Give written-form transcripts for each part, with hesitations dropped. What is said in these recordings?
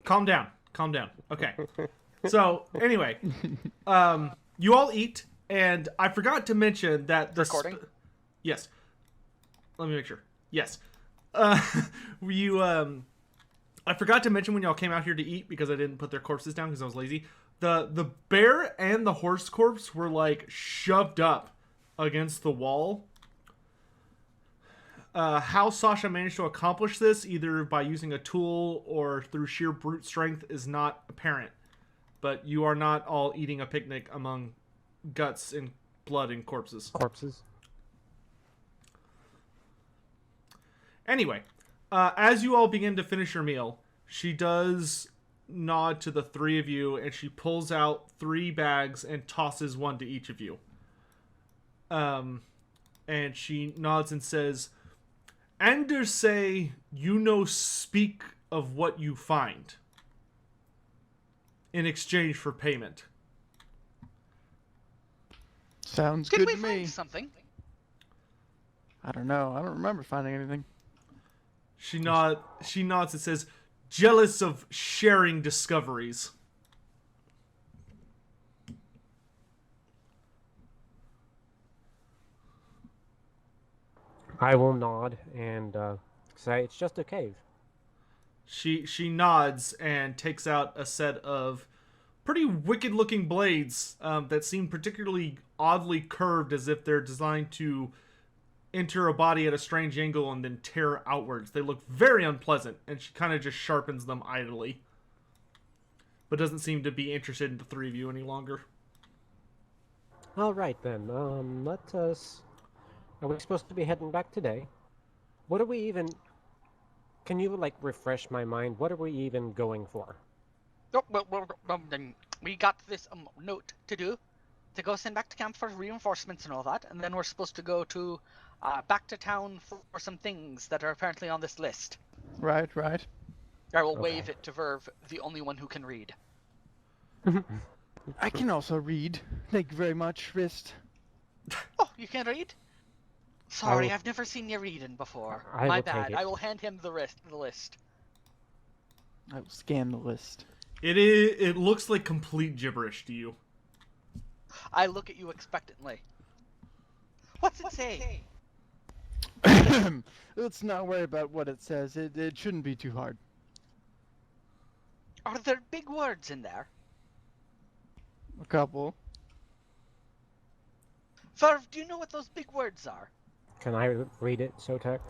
Calm down. Calm down. Okay. So, anyway, you all eat, and I forgot to mention that the... Recording? Yes. Let me make sure. Yes. I forgot to mention when y'all came out here to eat, because I didn't put their corpses down because I was lazy. The bear and the horse corpse were, like, shoved up against the wall. How Sasha managed to accomplish this, either by using a tool or through sheer brute strength, is not apparent. But you are not all eating a picnic among guts and blood and corpses. Anyway, as you all begin to finish your meal, she does nod to the three of you, and she pulls out 3 bags and tosses one to each of you. And she nods and says, Anders say, you no speak of what you find in exchange for payment. Sounds Did good we to me. find something? I don't know. I don't remember finding anything. She nods and says, jealous of sharing discoveries. I will nod and say it's just a cave. She nods and takes out a set of pretty wicked-looking blades that seem particularly oddly curved, as if they're designed to enter a body at a strange angle and then tear outwards. They look very unpleasant, and she kind of just sharpens them idly, but doesn't seem to be interested in the three of you any longer. All right then. Let us. Are we supposed to be heading back today? What are we even? Can you like refresh my mind? What are we even going for? Oh, well, then we got this note to do, to go send back to camp for reinforcements and all that, and then we're supposed to go to back to town for some things that are apparently on this list. Right. I will wave it to Verve, the only one who can read. I can also read. Thank you very much, Wrist. Oh, you can read? Sorry, I've never seen you reading before. My bad. I will hand him the list. I will scan the list. It looks like complete gibberish to you. I look at you expectantly. What's it say? Let's not worry about what it says. It shouldn't be too hard. Are there big words in there? A couple. Verve, do you know what those big words are? Can I read it, Sotek?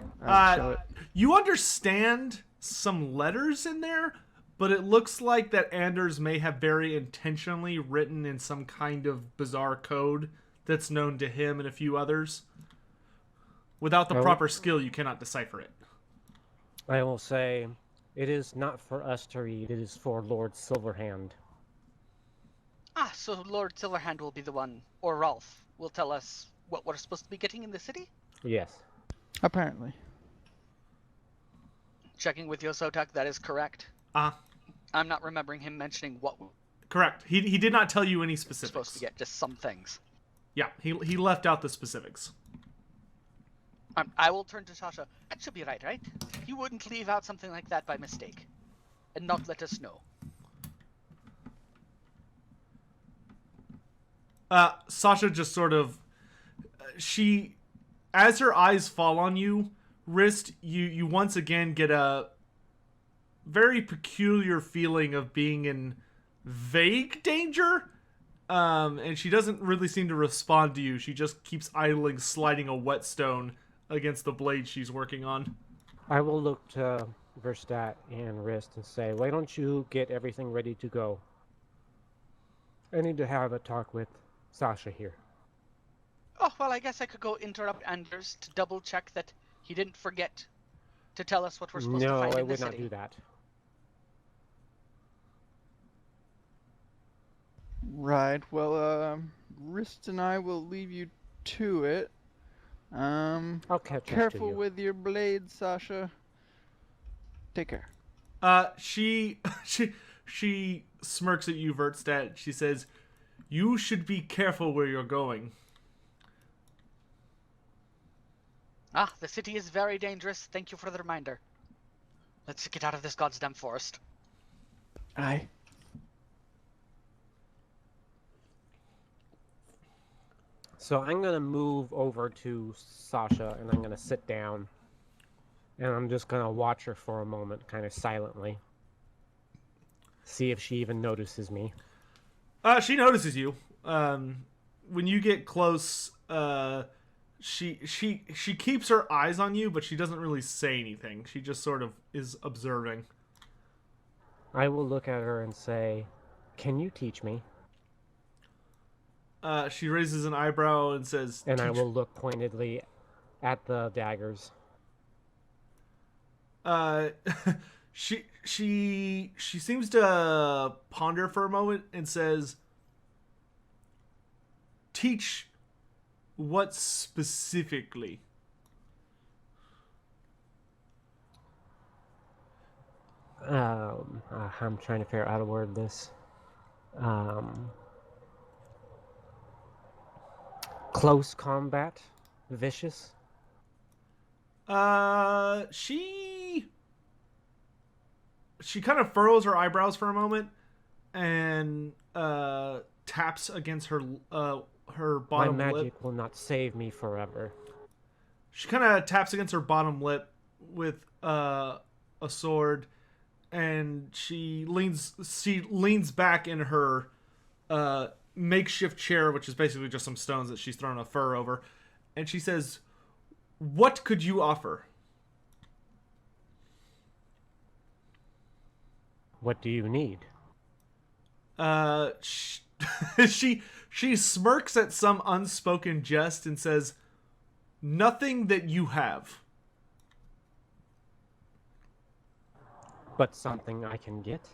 You understand some letters in there, but it looks like that Anders may have very intentionally written in some kind of bizarre code that's known to him and a few others. Without the proper skill, you cannot decipher it. I will say, it is not for us to read, it is for Lord Silverhand. Ah, so Lord Silverhand will be the one, or Rolf, will tell us what we're supposed to be getting in the city? Yes. Apparently. Checking with Yosotak, that is correct. I'm not remembering him mentioning what we're Correct. He did not tell you any specifics. supposed to get, just some things. Yeah, he left out the specifics. I will turn to Sasha. That should be right? You wouldn't leave out something like that by mistake. And not let us know. Sasha just sort of... As her eyes fall on you, Wrist, you once again get a very peculiar feeling of being in vague danger. And she doesn't really seem to respond to you. She just keeps idling, sliding a whetstone against the blade she's working on. I will look to Verstat and Wrist and say, why don't you get everything ready to go? I need to have a talk with Sasha here. Oh, well, I guess I could go interrupt Anders to double check that he didn't forget to tell us what we're supposed to find in the city. No, I would not do that. Right. Well, Wrist and I will leave you to it. I'll catch up to Careful you. with your blade, Sasha. Take care. She smirks at you, Vertstat. She says, you should be careful where you're going. Ah, the city is very dangerous. Thank you for the reminder. Let's get out of this goddamn forest. Aye. So I'm gonna move over to Sasha and I'm gonna sit down. And I'm just gonna watch her for a moment, kind of silently. See if she even notices me. She notices you. When you get close, she keeps her eyes on you, but she doesn't really say anything. She just sort of is observing. I will look at her and say, "Can you teach me?" She raises an eyebrow and says, And I "Teach-" will look pointedly at the daggers. Uh, she seems to ponder for a moment and says, "Teach what specifically?" I'm trying to figure out how to word this. Close combat, vicious. She kind of furrows her eyebrows for a moment and taps against her My bottom magic lip. will not save me forever. She kind of taps against her bottom lip with a sword, and she leans back in her makeshift chair, which is basically just some stones that she's thrown a fur over, and she says, "What could you offer?" What do you need? Sh- she smirks at some unspoken jest and says, "Nothing that you have." But something I can get?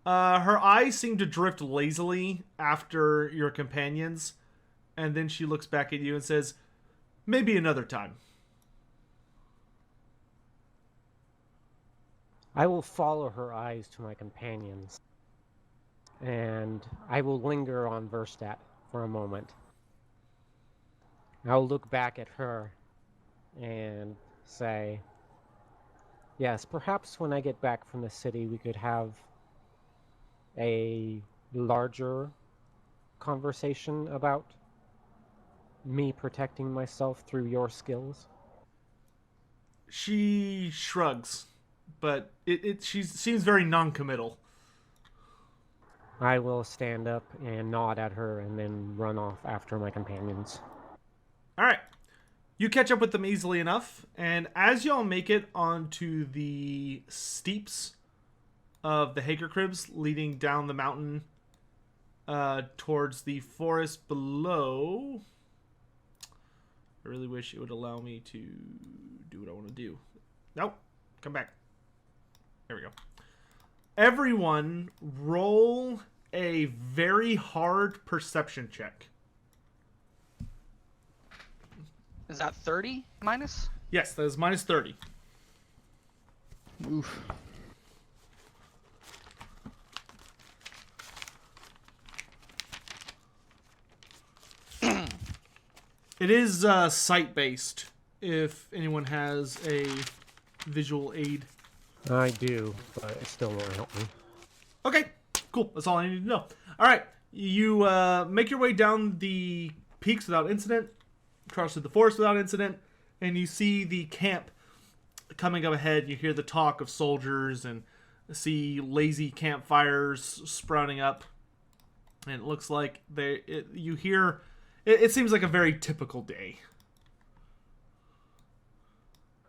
Her eyes seem to drift lazily after your companions, and then she looks back at you and says, "Maybe another time." I will follow her eyes to my companions. And I will linger on Verstat for a moment. I'll look back at her and say, "Yes, perhaps when I get back from the city, we could have a larger conversation about me protecting myself through your skills." She shrugs, but she seems very non-committal. I will stand up and nod at her and then run off after my companions. All right. You catch up with them easily enough, and as y'all make it onto the steeps of the Haker Cribs leading down the mountain towards the forest below, I really wish it would allow me to do what I want to do. Nope. Come back. There we go. Everyone roll a very hard perception check. Is that 30 minus? Yes, that is minus 30. Oof. It is sight-based, if anyone has a visual aid. I do, but it still won't help me. Okay, cool. That's all I need to know. All right, you make your way down the peaks without incident, across through the forest without incident, and you see the camp coming up ahead. You hear the talk of soldiers and see lazy campfires sprouting up, and it looks like you hear. It seems like a very typical day.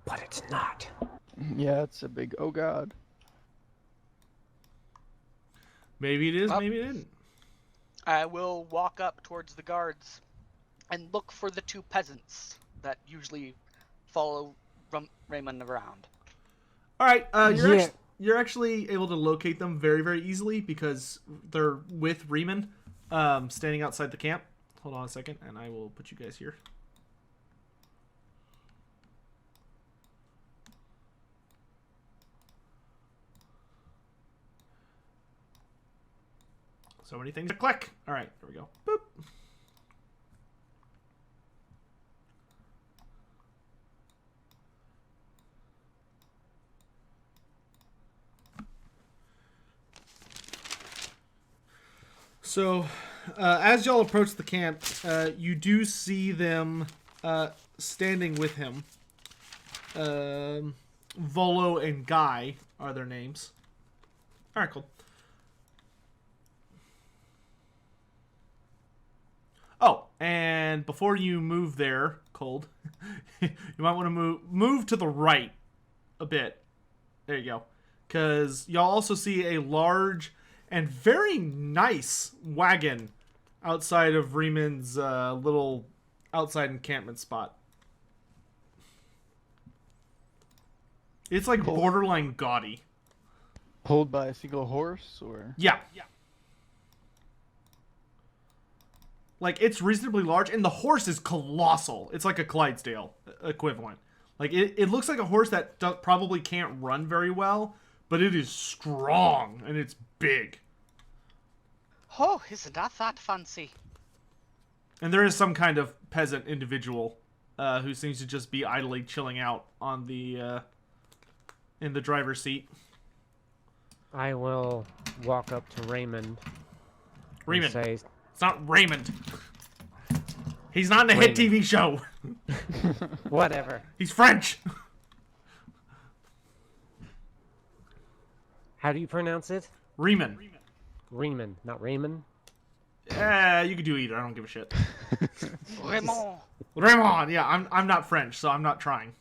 But it's not. Yeah, it's a big oh god. Maybe it is, Up. maybe it isn't. I will walk up towards the guards and look for the two peasants that usually follow Raymond around. All right, Yeah. you're actually able to locate them very, very easily because they're with Riemann, standing outside the camp. Hold on a second, and I will put you guys here. So many things to click. All right, there we go. Boop. So, as y'all approach the camp, you do see them standing with him. Volo and Guy are their names. Alright, cool. Oh, and before you move there, Cold, you might want to move to the right a bit. There you go. Because y'all also see a large and very nice wagon outside of Riemann's little outside encampment spot. It's like borderline gaudy. Pulled by a single horse, or? Yeah. Like, it's reasonably large, and the horse is colossal. It's like a Clydesdale equivalent. Like, it looks like a horse that probably can't run very well, but it is strong, and it's big. Oh, isn't that fancy? And there is some kind of peasant individual who seems to just be idly chilling out on the in the driver's seat. I will walk up to Raymond. Raymond. And say, it's not Raymond. He's not in a hit TV show. whatever. He's French. How do you pronounce it? Riemann. Raymond, not Raymond. You could do either. I don't give a shit. Raymond. Raymond. Yeah, I'm not French, so I'm not trying.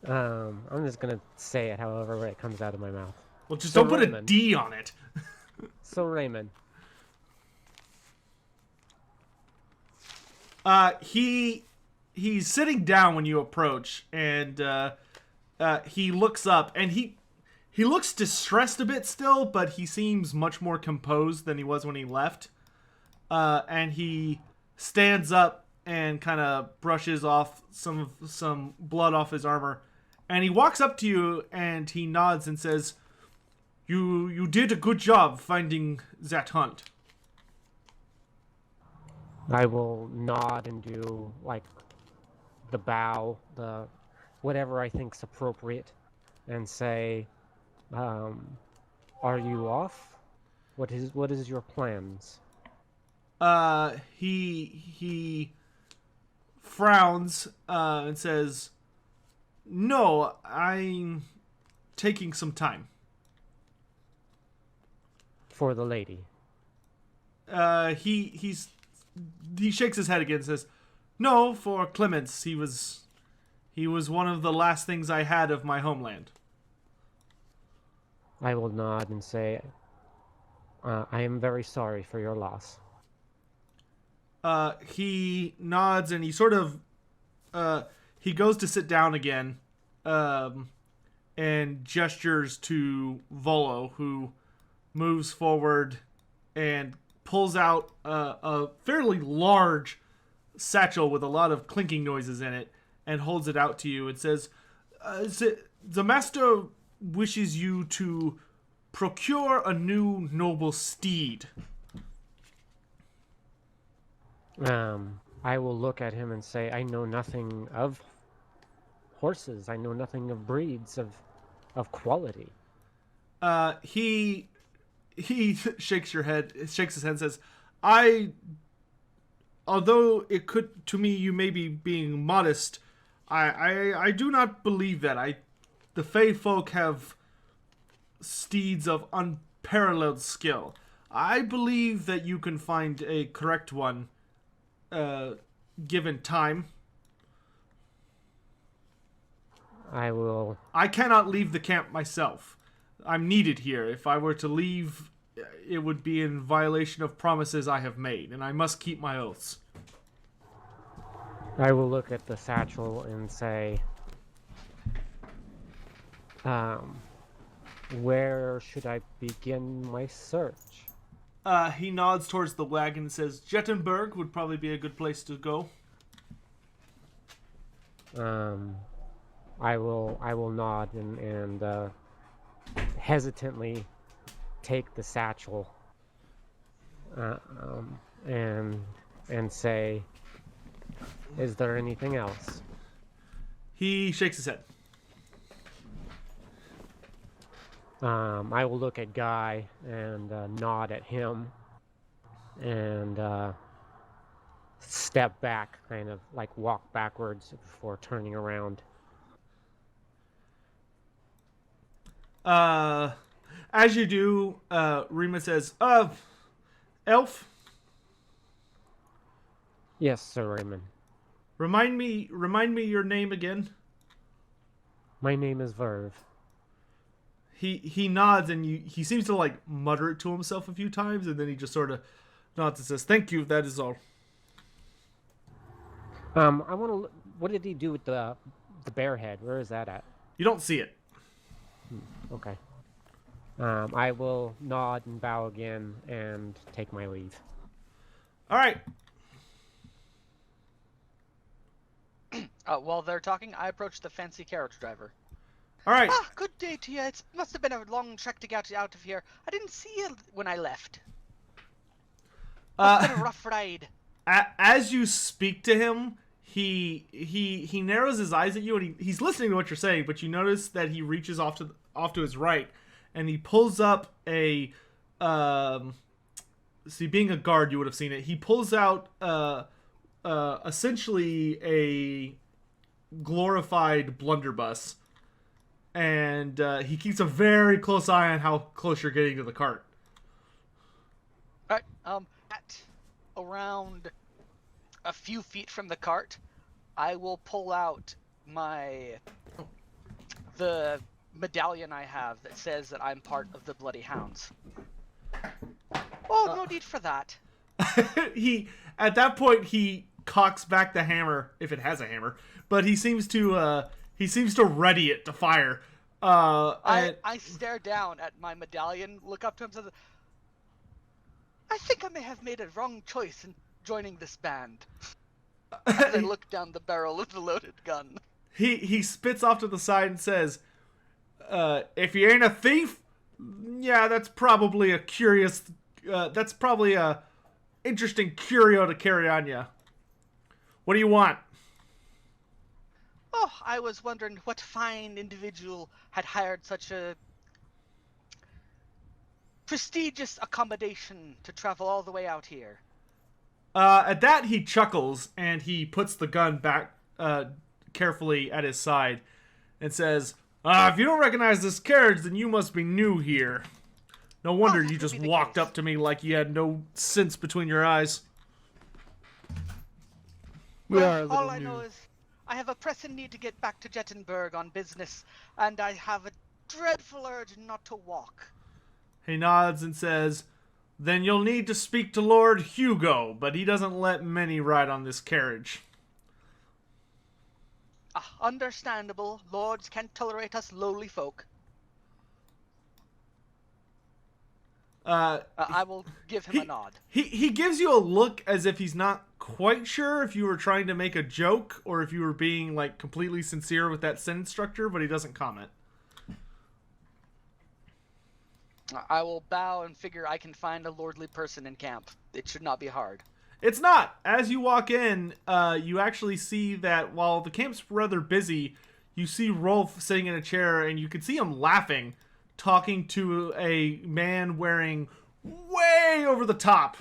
I'm just gonna say it however it comes out of my mouth. Well, just So don't put a Raymond. D on it. So Raymond. He's sitting down when you approach, and he looks up, and he looks distressed a bit still, but he seems much more composed than he was when he left. And he stands up and kind of brushes off some blood off his armor, and he walks up to you and he nods and says, "You did a good job finding that hunt." I will nod and do like the bow, the whatever I think's appropriate, and say, "Are you off? What is your plans?" He frowns and says, "No, I'm taking some time." For the lady. He shakes his head again and says, "No, for Clemens. He was one of the last things I had of my homeland." I will nod and say, "I am very sorry for your loss." He nods and he sort of he goes to sit down again and gestures to Volo, who moves forward and pulls out a fairly large satchel with a lot of clinking noises in it and holds it out to you and says, the master wishes you to procure a new noble steed." I will look at him and say, "I know nothing of horses. I know nothing of breeds of quality." He shakes his head and says, although it could, to me, you may be being modest, I do not believe that. The Fey folk have steeds of unparalleled skill. I believe that you can find a correct one, given time. I cannot leave the camp myself. I'm needed here. If I were to leave, it would be in violation of promises I have made, and I must keep my oaths. I will look at the satchel and say, where should I begin my search? He nods towards the wagon and says, "Jettenberg would probably be a good place to go." I will nod and hesitantly take the satchel and say, "Is there anything else?" He shakes his head. I will look at Guy and nod at him and step back, kind of like walk backwards before turning around. As you do, Rima says, Elf, Yes, Sir Raymond. remind me your name again. My name is Verve. He nods, and he seems to like mutter it to himself a few times, and then he just sort of nods and says, "Thank you. That is all." I want to. What did he do with the bear head? Where is that at? You don't see it. Okay. I will nod and bow again and take my leave. All right. While they're talking, I approach the fancy carriage driver. All right. Ah, good day to you. It must have been a long trek to get out of here. I didn't see you when I left. It's been a rough ride. As you speak to him, he narrows his eyes at you, and he's listening to what you're saying. But you notice that he reaches off to his right, and he pulls up a. See, being a guard, you would have seen it. He pulls out essentially a glorified blunderbuss, and he keeps a very close eye on how close you're getting to the cart. All right. At around a few feet from the cart, I will pull out the medallion I have that says that I'm part of the Bloody Hounds. Oh, no need for that. At that point he cocks back the hammer, if it has a hammer, but he seems to ready it to fire. I stare down at my medallion, look up to him, and say, I think I may have made a wrong choice in joining this band. As I look down the barrel of the loaded gun. He spits off to the side and says, if you ain't a thief, yeah, that's probably a interesting curio to carry on you. What do you want? Oh, I was wondering what fine individual had hired such a prestigious accommodation to travel all the way out here. At that, he chuckles, and he puts the gun back carefully at his side and says, if you don't recognize this carriage, then you must be new here. No wonder you just walked up to me like you had no sense between your eyes. All I know is I have a pressing need to get back to Jettenberg on business, and I have a dreadful urge not to walk. He nods and says, then you'll need to speak to Lord Hugo, but he doesn't let many ride on this carriage. Understandable. Lords can't tolerate us lowly folk. I will give him a nod. He gives you a look as if he's not quite sure if you were trying to make a joke or if you were being like completely sincere with that sentence structure, but he doesn't comment. I will bow and figure I can find a lordly person in camp. It should not be hard. It's not. As you walk in, you actually see that while the camp's rather busy, you see Rolf sitting in a chair, and you can see him laughing, talking to a man wearing way over the top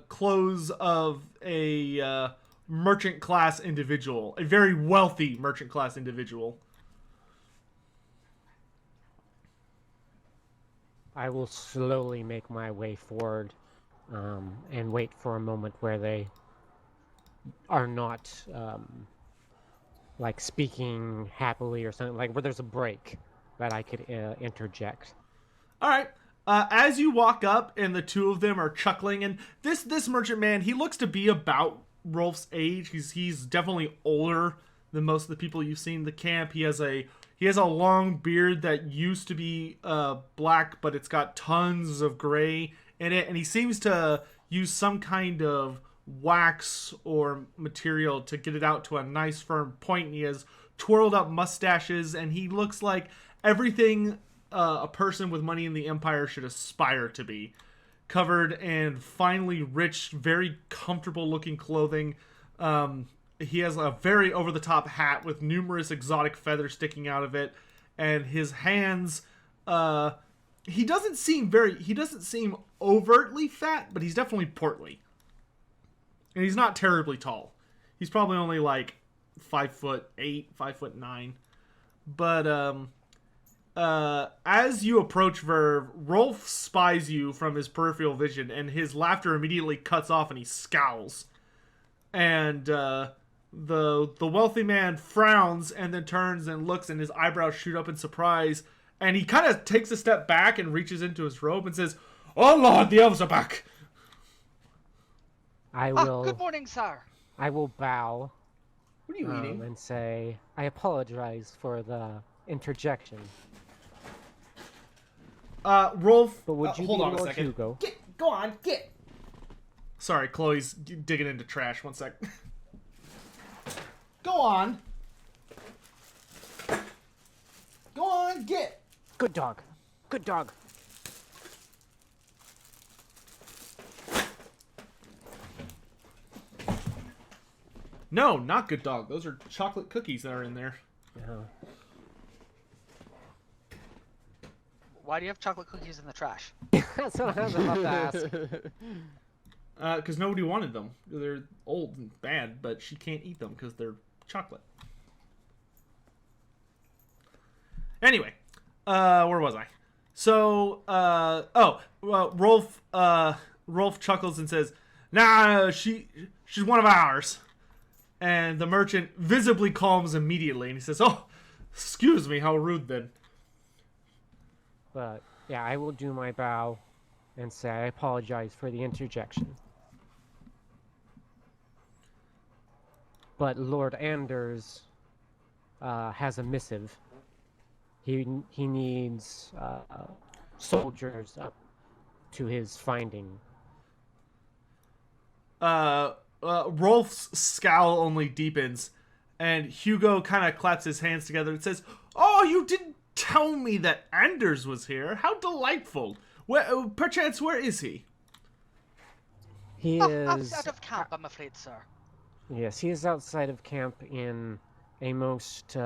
clothes of a merchant class individual, a very wealthy merchant class individual. I will slowly make my way forward and wait for a moment where they are not like speaking happily or something, like where there's a break that I could interject. All right. As you walk up and the two of them are chuckling, and this merchant man, he looks to be about Rolf's age. He's definitely older than most of the people you've seen in the camp. He has a long beard that used to be black, but it's got tons of gray in it, and he seems to use some kind of wax or material to get it out to a nice firm point. And he has twirled up mustaches, and he looks like everything a person with money in the Empire should aspire to be. Covered in finely rich, very comfortable looking clothing. He has a very over-the-top hat with numerous exotic feathers sticking out of it, and his hands he doesn't seem overtly fat, but he's definitely portly. And he's not terribly tall. He's probably only like 5'8", 5'9". But as you approach Verve, Rolf spies you from his peripheral vision, and his laughter immediately cuts off, and he scowls. And the wealthy man frowns and then turns and looks, and his eyebrows shoot up in surprise. And he kind of takes a step back and reaches into his robe and says, "Oh Lord, the elves are back." I will. Good morning, sir. I will bow. What are you eating? And say, I apologize for the interjection. Rolf, But would you hold be on a Lord second. Hugo? Go on, get. Sorry, Chloe's digging into trash. One sec. Go on. Go on, get. Good dog. Good dog. No, not good dog. Those are chocolate cookies that are in there. No. Why do you have chocolate cookies in the trash? That's what I was about to ask. Because nobody wanted them. They're old and bad, but she can't eat them because they're chocolate. Anyway, where was I? So, Rolf chuckles and says, "Nah, she's one of ours." And the merchant visibly calms immediately, and he says, "Oh, excuse me, how rude then." But, yeah, I will do my bow and say I apologize for the interjection. But Lord Anders has a missive. He needs soldiers up to his finding. Rolf's scowl only deepens, and Hugo kind of claps his hands together and says, "Oh, you didn't tell me that Anders was here. How delightful. Perchance, where is he?" He is Out of camp, I'm afraid, sir. Yes, he is outside of camp in a most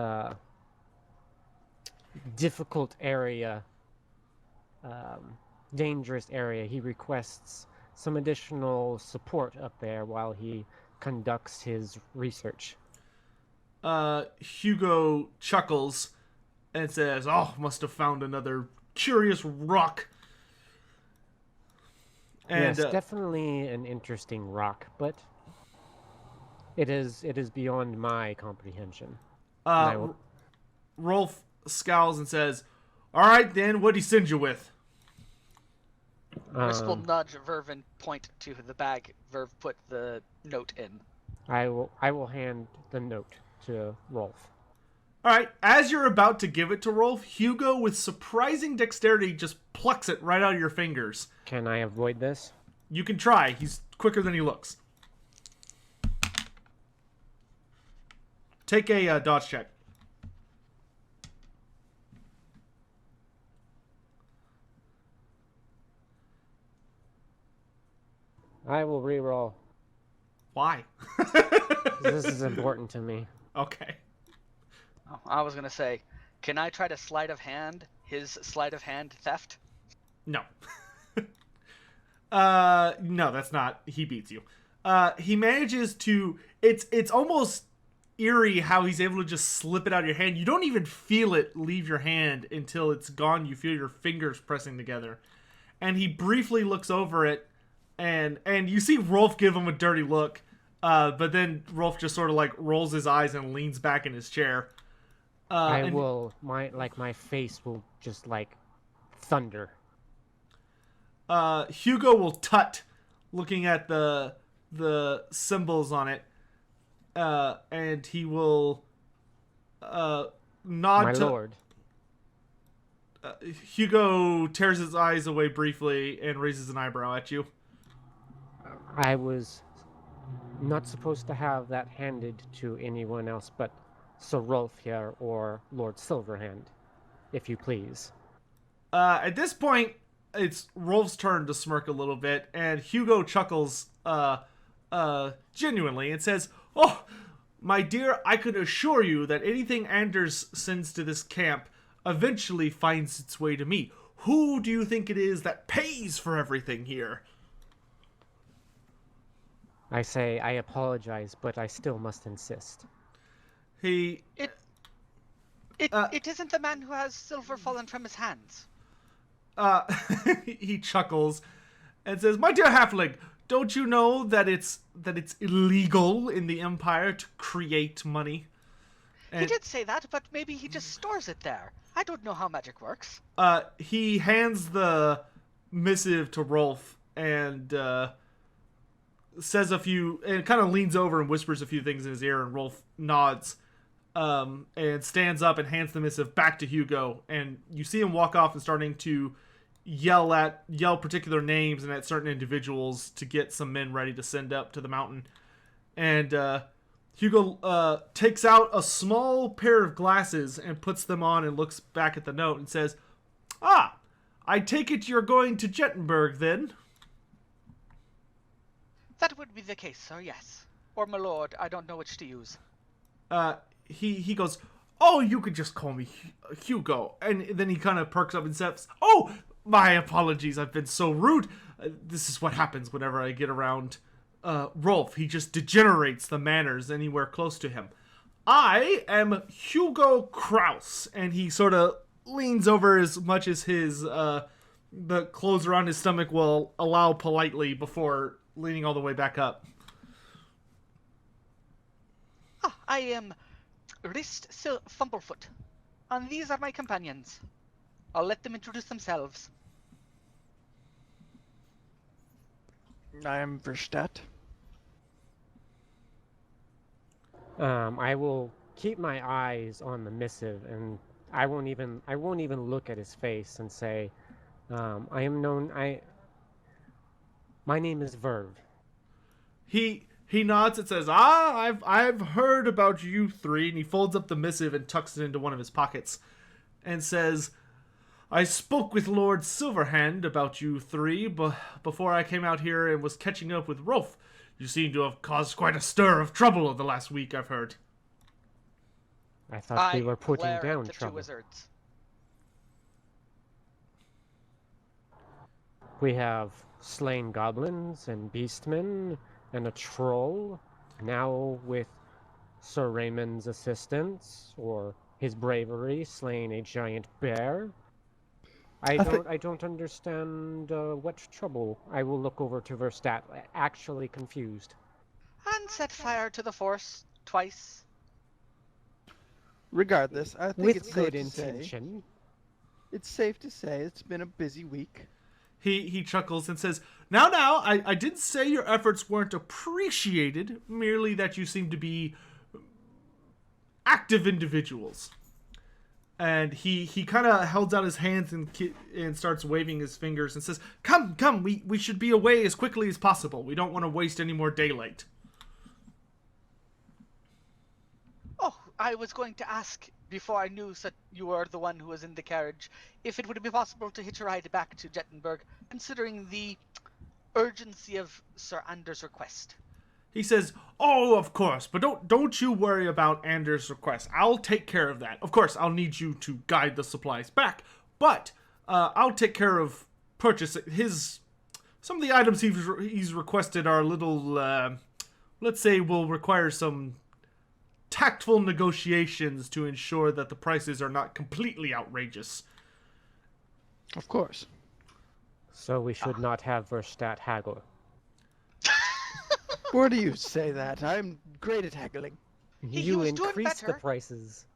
difficult area, dangerous area. He requests some additional support up there while he conducts his research. Hugo chuckles and says, "Oh, must have found another curious rock." And, yes, definitely an interesting rock, but it is beyond my comprehension. Rolf scowls and says, "All right, then, what'd he send you with?" Wisp will nudge Verve and point to the bag Verve put the note in. I will hand the note to Rolf. All right, as you're about to give it to Rolf, Hugo, with surprising dexterity, just plucks it right out of your fingers. Can I avoid this? You can try. He's quicker than he looks. Take a dodge check. I will reroll. Why? This is important to me. Okay. Oh, I was gonna say, can I try to sleight of hand his sleight of hand theft? No. No, that's not. He beats you. He manages to. It's almost eerie how he's able to just slip it out of your hand. You don't even feel it leave your hand until it's gone. You feel your fingers pressing together, and he briefly looks over it, and you see Rolf give him a dirty look. But then Rolf just sort of like rolls his eyes and leans back in his chair. My face will just like thunder. Hugo will tut, looking at the symbols on it, and he will nod My to. lord. Hugo tears his eyes away briefly and raises an eyebrow at you. I was not supposed to have that handed to anyone else but Sir Rolf here or Lord Silverhand, if you please. At this point, it's Rolf's turn to smirk a little bit, and Hugo chuckles genuinely and says, "Oh, my dear, I can assure you that anything Anders sends to this camp eventually finds its way to me. who do you think it is that pays for everything here? I say, I apologize, but I still must insist. He It isn't the man who has silver fallen from his hands. uh, he chuckles and says, "My dear halfling, don't you know that it's illegal in the Empire to create money?" He And did say that, but maybe he just stores it there. I don't know how magic works. he hands the missive to Rolf and says a few, and kind of leans over and whispers a few things in his ear, and Rolf nods. And stands up and hands the missive back to Hugo, and you see him walk off and starting to yell particular names and at certain individuals to get some men ready to send up to the mountain. And Hugo takes out a small pair of glasses and puts them on and looks back at the note and says, "Ah, I take it you're going to Jettenberg then?" That would be the case, sir, yes. Or my lord, I don't know which to use. He goes, "Oh, you could just call me Hugo." And then he kind of perks up and says, "Oh, my apologies, I've been so rude. This is what happens whenever I get around Rolf. He just degenerates the manners anywhere close to him. I am Hugo Kraus." And he sort of leans over as much as his the clothes around his stomach will allow politely before leaning all the way back up. Ah, I am Fumblefoot, and these are my companions. I'll let them introduce themselves. I am Verstadt. I will keep my eyes on the missive, and I won't even look at his face and say, my name is Verve. He nods and says, I've heard about you three," and he folds up the missive and tucks it into one of his pockets and says, "I spoke with Lord Silverhand about you three before I came out here and was catching up with Rolf. You seem to have caused quite a stir of trouble the last week, I've heard." I thought we were putting glare down at the two trouble. wizards. We have slain goblins and beastmen and a troll. Now with Sir Raymond's assistance or his bravery, slain a giant bear. I don't understand what trouble. I will look over to Verstadt, actually confused. And set fire to the force twice. Regardless, I think With it's good safe to say intention. It's been a busy week. He chuckles and says, Now, I didn't say your efforts weren't appreciated, merely that you seem to be active individuals." And he kind of holds out his hands and starts waving his fingers and says, Come, we should be away as quickly as possible. We don't want to waste any more daylight." Oh, I was going to ask, before I knew that you were the one who was in the carriage, if it would be possible to hitch a ride back to Jettenberg, considering the urgency of Sir Anders' request. He says, "Oh, of course, but don't you worry about Anders' request. I'll take care of that. Of course, I'll need you to guide the supplies back, but I'll take care of purchasing some of the items he's requested are a little, let's say, will require some tactful negotiations to ensure that the prices are not completely outrageous." Of course. So we should not have Verstadt haggle. Where do you say that? I'm great at haggling. He You was doing increase the better. prices.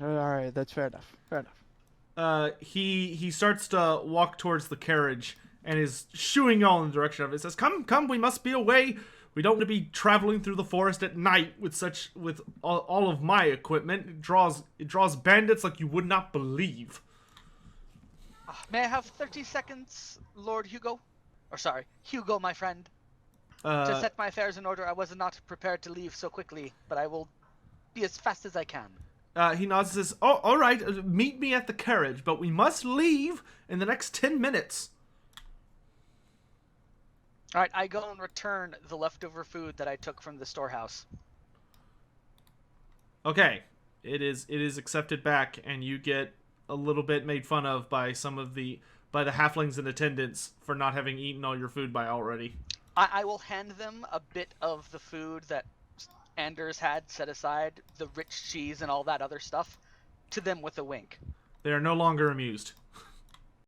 All right, that's fair enough. Fair enough. He starts to walk towards the carriage and is shooing y'all in the direction of it. He says, Come, we must be away. We don't want to be traveling through the forest at night with all of my equipment. It draws bandits like you would not believe." May I have 30 seconds, Lord Hugo? Or sorry, Hugo, my friend. To set my affairs in order. I was not prepared to leave so quickly, but I will be as fast as I can. He nods and says, "Oh, all right, meet me at the carriage, but we must leave in the next 10 minutes. Alright, I go and return the leftover food that I took from the storehouse. Okay, it is accepted back, and you get a little bit made fun of by some of the by the halflings in attendance for not having eaten all your food by already. I will hand them a bit of the food that Anders had set aside, the rich cheese and all that other stuff, to them with a wink. They are no longer amused.